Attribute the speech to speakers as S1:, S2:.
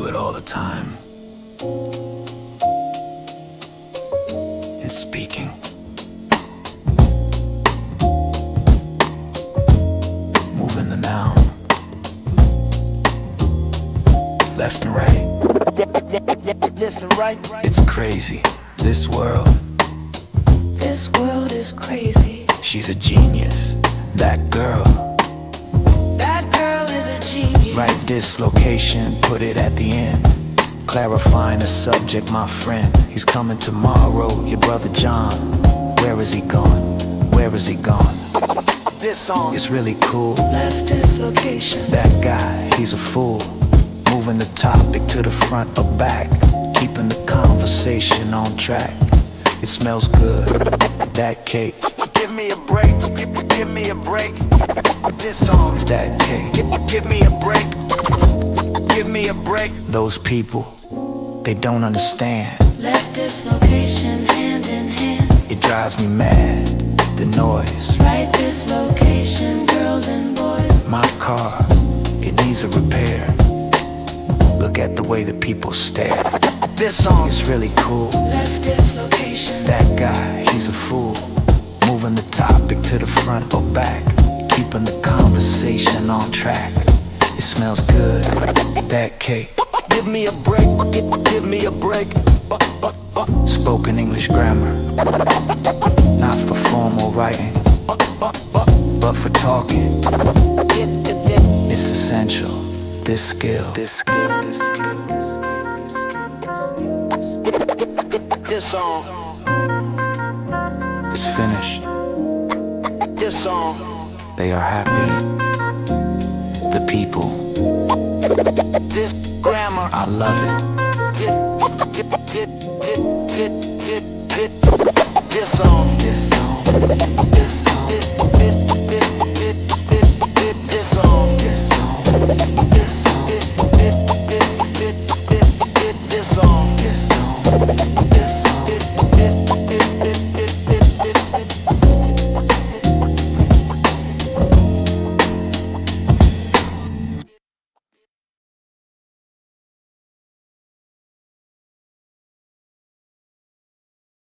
S1: it all the time. In speaking. Moving the noun. Left and right.
S2: Listen, right.
S1: It's crazy. This world.
S3: This world is crazy.
S1: She's a genius. That girl.
S3: That girl is a genius.
S1: Right dislocation, put it at the end. Clarifying the subject, my friend. He's coming tomorrow, your brother John. Where is he gone? Where is he gone? This song is really cool.
S3: Left dislocation.
S1: That guy, he's a fool. Moving the topic to the front or back. Keeping the conversation on track. It smells good, that cake.
S2: Give me a break, give me a break. This song,
S1: That cake.
S2: give me a break. Give me a break.
S1: Those people, they don't understand.
S3: Left dislocation, hand in hand.
S1: It drives me mad, the noise.
S3: Right dislocation, girls and boys.
S1: My car, it needs a repair. Look at the way the people stare. This song is really cool.
S3: Left dislocation.
S1: That guy, he's a fool. Moving the topic to the front or back. Keeping the conversation on track. It smells good, that cake.
S2: Give me a break, give me a break.
S1: Spoken English grammar. Not for formal writing, but for talking. It's essential. This skill.
S2: This song,
S1: is finished.
S2: this song,
S1: They are happy. The people.
S2: this grammar.
S1: I love it.
S2: This song,
S1: This song. This song.
S2: this